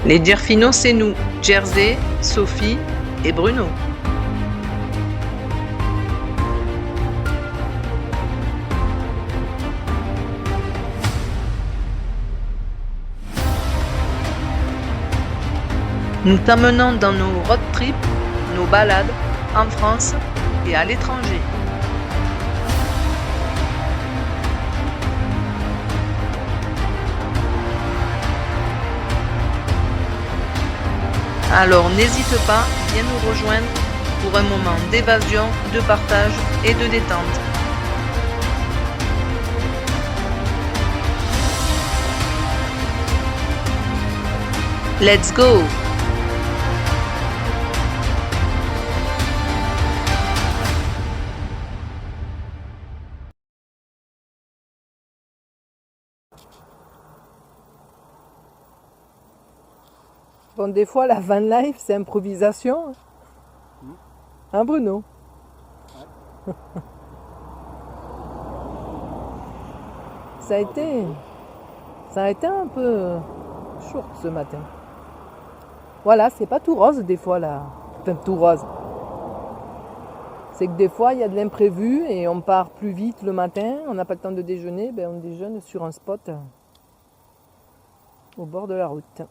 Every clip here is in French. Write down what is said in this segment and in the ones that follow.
Les dires finaux, c'est nous, Jersey, Sophie et Bruno. Nous t'emmenons dans nos road trips, nos balades en France et à l'étranger. Alors n'hésite pas, viens nous rejoindre pour un moment d'évasion, de partage et de détente. Let's go! Bon, des fois, la van life, c'est improvisation. Hein, Bruno? Ouais. Ça a été un peu short ce matin. Voilà, c'est pas tout rose des fois là. Enfin, tout rose. C'est que des fois, il y a de l'imprévu et on part plus vite le matin. On n'a pas le temps de déjeuner. Ben, on déjeune sur un spot au bord de la route.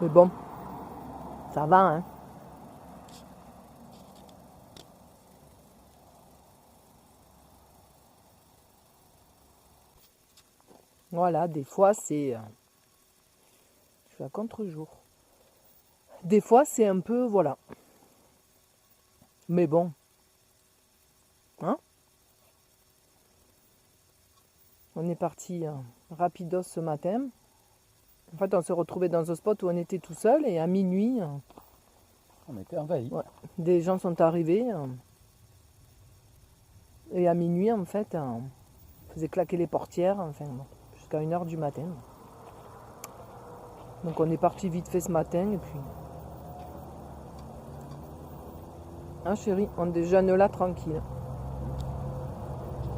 Mais bon, ça va, hein. Voilà, des fois c'est... je suis à contre-jour. Des fois c'est un peu... voilà. Mais bon. Hein? On est parti rapidos ce matin. En fait, on s'est retrouvé dans un spot où on était tout seul et à minuit... on était envahis. Ouais, des gens sont arrivés. Et à minuit, en fait, on faisait claquer les portières. Enfin, bon, jusqu'à 1h du matin. Donc on est parti vite fait ce matin et puis... Hein chérie, on déjeune là tranquille.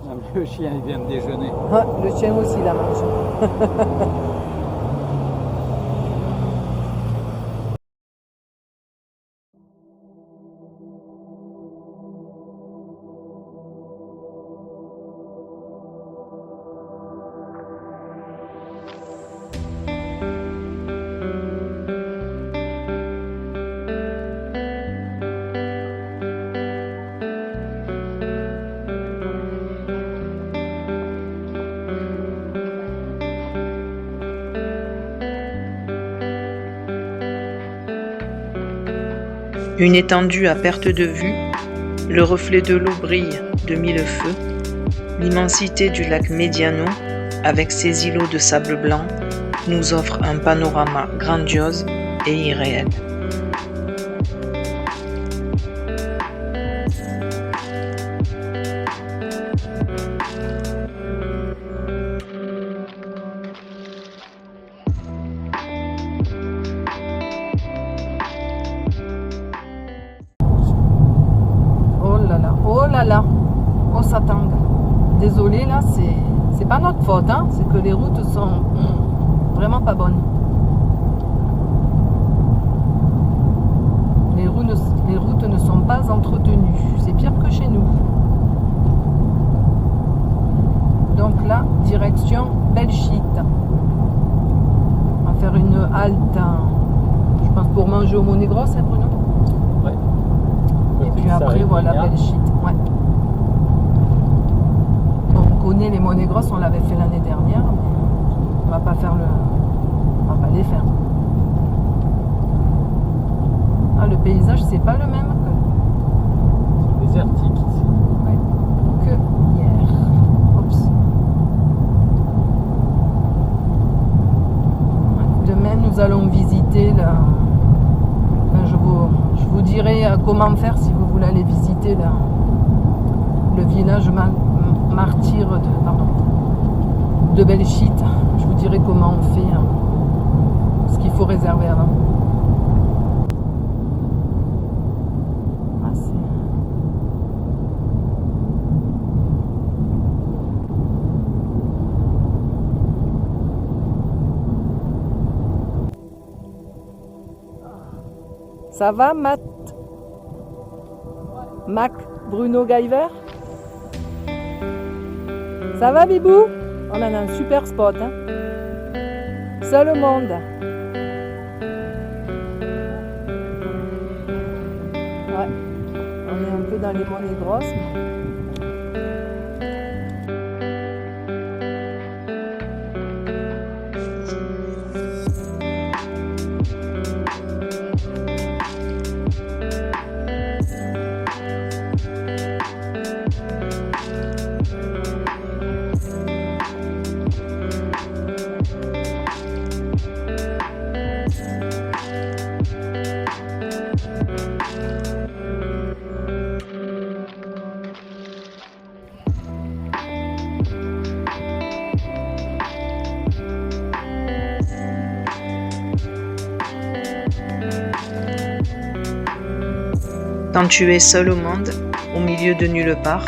Non, mais le chien il vient de déjeuner. Ah, le chien aussi la mange. Une étendue à perte de vue, le reflet de l'eau brille de mille feux, l'immensité du lac Mediano, avec ses îlots de sable blanc, nous offre un panorama grandiose et irréel. Oh là là, on s'attend. Désolé, là, c'est pas notre faute, hein, c'est que les routes sont vraiment pas bonnes. Les routes ne sont pas entretenues. C'est pire que chez nous. Donc là, direction Belchite. On va faire une halte, je pense, pour manger au Monégros, hein, Bruno? Ouais. Et puis après, voilà, Belchite. Ouais. Bon, on connaît les Monégros, on l'avait fait l'année dernière, mais on va pas faire on va pas les faire. Ah, le paysage, c'est pas le même que... C'est désertique ici. Ouais. Que hier. Oups. Demain, nous allons visiter enfin, je vous dirai comment faire si vous voulez aller visiter le village martyr de Belchite. Je vous dirai comment on fait, ce qu'il faut réserver avant. Ça va, Matt? Mac, Bruno Guyver? Ça va, Bibou? On a un super spot, hein? Seul au monde. Ouais, on est un peu dans les monnaies grosses. Quand tu es seul au monde, au milieu de nulle part,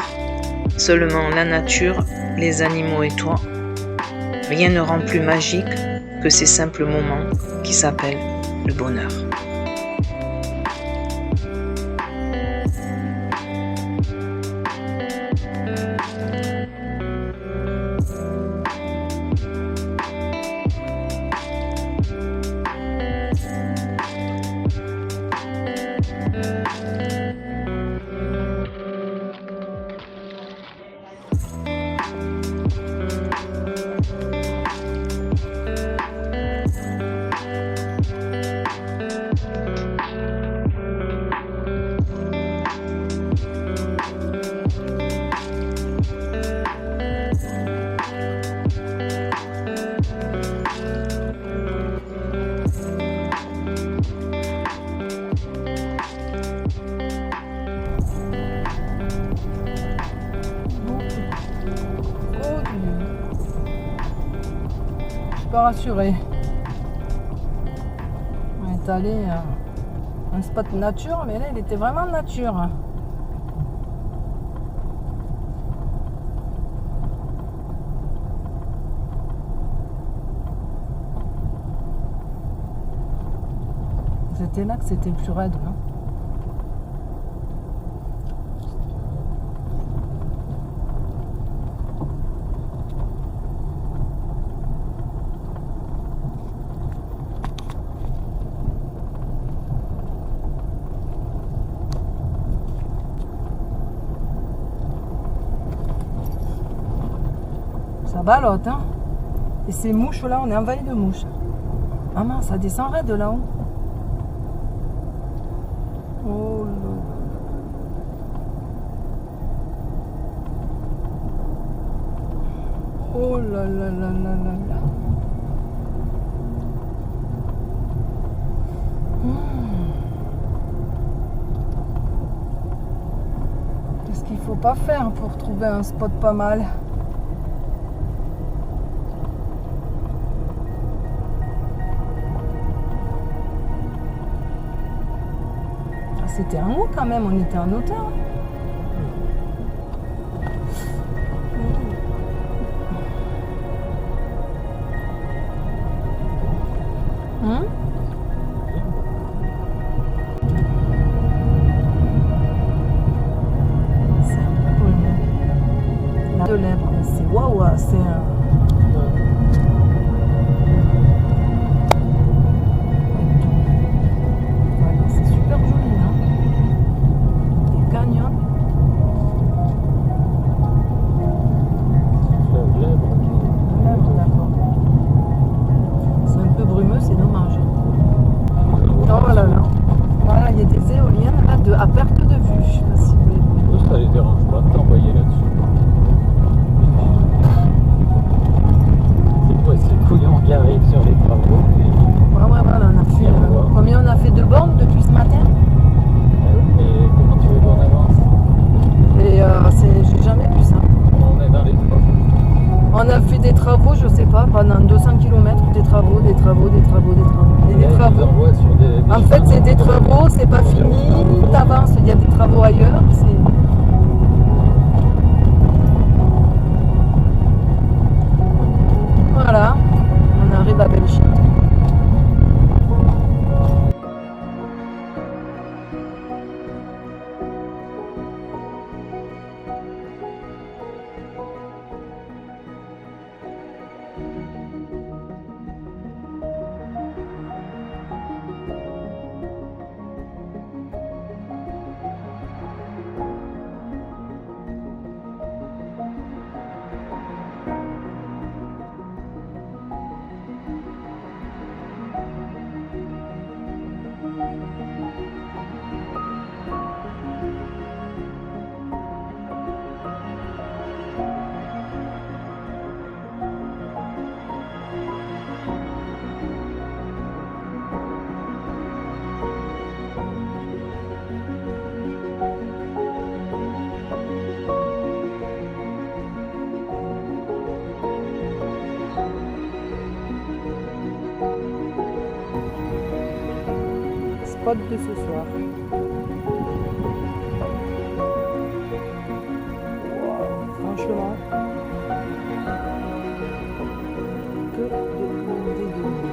seulement la nature, les animaux et toi, rien ne rend plus magique que ces simples moments qui s'appellent le bonheur. Pas rassuré. On est allé à un spot nature, mais là il était vraiment nature. C'était là que c'était le plus raide, non? Ça balotte, hein. Et ces mouches là, on est envahi de mouches. Maman, ça descend raide de là-haut. Oh là. Oh là là là là là là. Qu'est-ce qu'il faut pas faire pour trouver un spot pas mal? C'était en haut quand même, on était en hauteur. Hein? C'est un peu la de lèvres, c'est waouh, c'est un. À perte de vue, je sais pas si vous voulez. Ça les dérange pas de t'envoyer là-dessus. C'est quoi ces couillons qui arrivent sur les travaux? Ouais, voilà, on a fait. Combien on a fait de bornes depuis ce matin? Mais comment tu veux qu'on avance? Et j'ai jamais vu ça. On est dans les travaux. On a fait des travaux, je sais pas, pendant 200 km, des travaux. Et des travaux. En fait, c'est des travaux, c'est pas fini, t'avances, il y a des travaux ailleurs. Voilà, on arrive à Belgique. spot de ce soir. Franchement, que de dégueuler.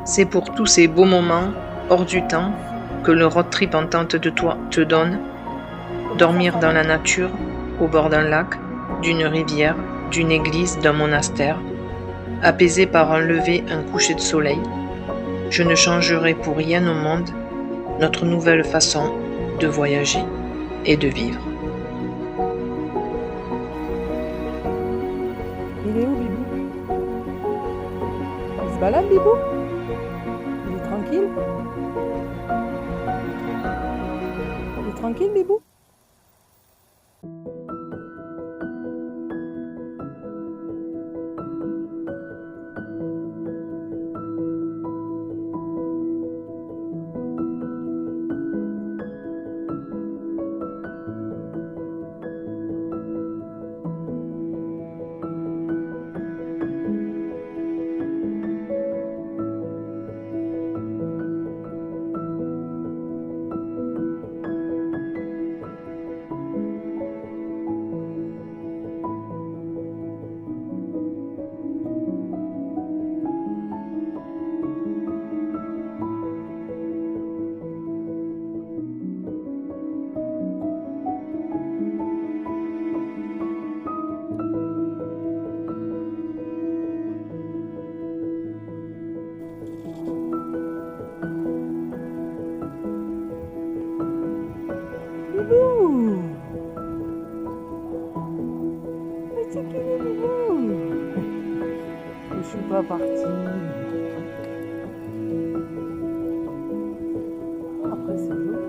C'est pour tous ces beaux moments, hors du temps, que le road trip en tente de toit te donne. Dormir dans la nature, au bord d'un lac, d'une rivière, d'une église, d'un monastère, apaisé par un lever, un coucher de soleil. Je ne changerai pour rien au monde notre nouvelle façon de voyager et de vivre. Il est où, Bibou? Il se balade, Bibou? Il est tranquille? Il est tranquille, Bibou? Bibou! Mais c'est qui le Bibou? Je suis pas partie. Après c'est joli.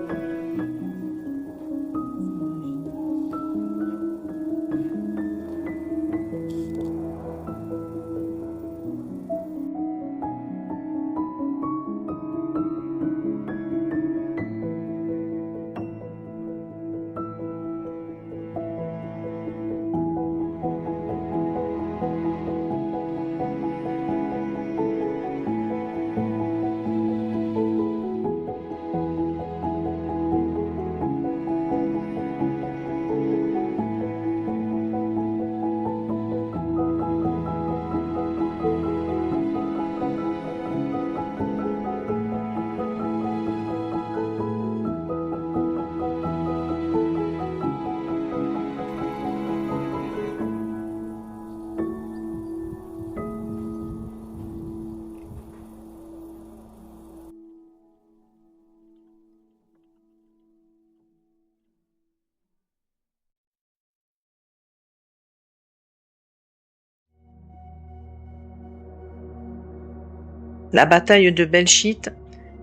La bataille de Belchite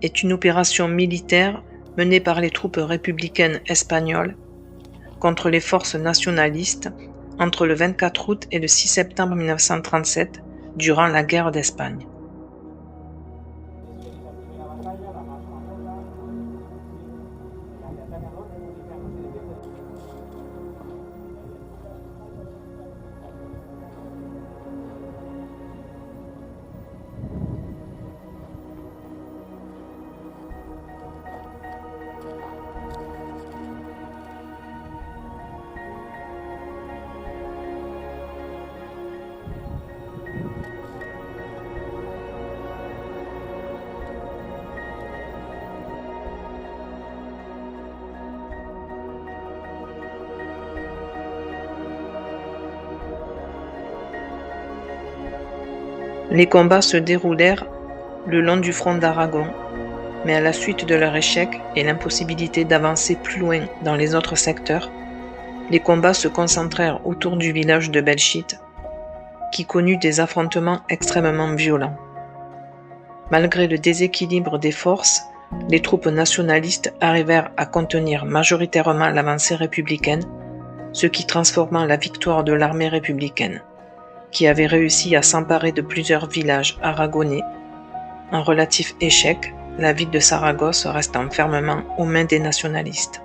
est une opération militaire menée par les troupes républicaines espagnoles contre les forces nationalistes entre le 24 août et le 6 septembre 1937 durant la guerre d'Espagne. Les combats se déroulèrent le long du front d'Aragon, mais à la suite de leur échec et l'impossibilité d'avancer plus loin dans les autres secteurs, les combats se concentrèrent autour du village de Belchite, qui connut des affrontements extrêmement violents. Malgré le déséquilibre des forces, les troupes nationalistes arrivèrent à contenir majoritairement l'avancée républicaine, ce qui transforma la victoire de l'armée républicaine, qui avait réussi à s'emparer de plusieurs villages aragonais. En relatif échec, la ville de Saragosse restant fermement aux mains des nationalistes.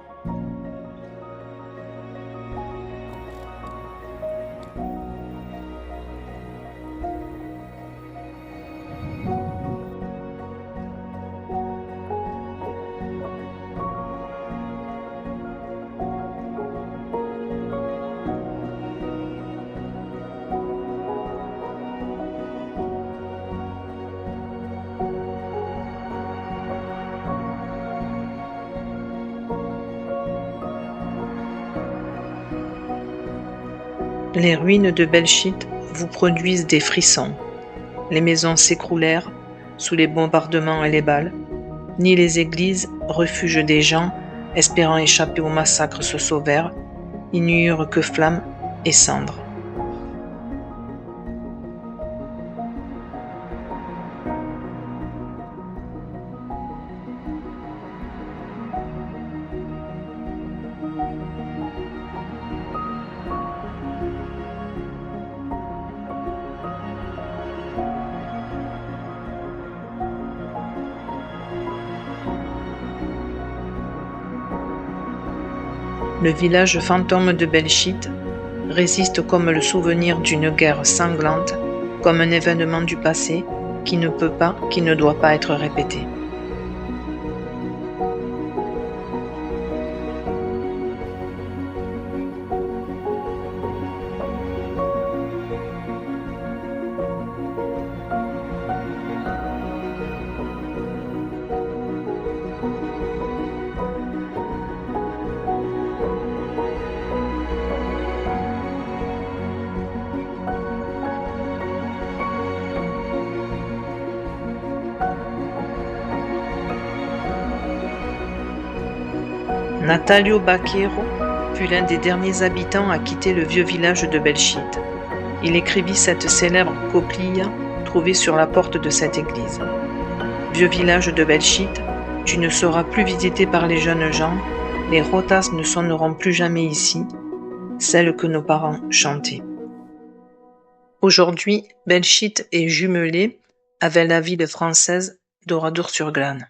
Les ruines de Belchite vous produisent des frissons. Les maisons s'écroulèrent sous les bombardements et les balles. Ni les églises, refuge des gens, espérant échapper au massacre, se sauvèrent. Ils n'y eurent que flammes et cendres. Le village fantôme de Belchite résiste comme le souvenir d'une guerre sanglante, comme un événement du passé qui ne doit pas être répété. Natalio Baqueiro fut l'un des derniers habitants à quitter le vieux village de Belchite. Il écrivit cette célèbre coquille trouvée sur la porte de cette église. Vieux village de Belchite, tu ne seras plus visité par les jeunes gens, les rotas ne sonneront plus jamais ici, celles que nos parents chantaient. Aujourd'hui, Belchite est jumelée avec la ville française d'Oradour-sur-Glane.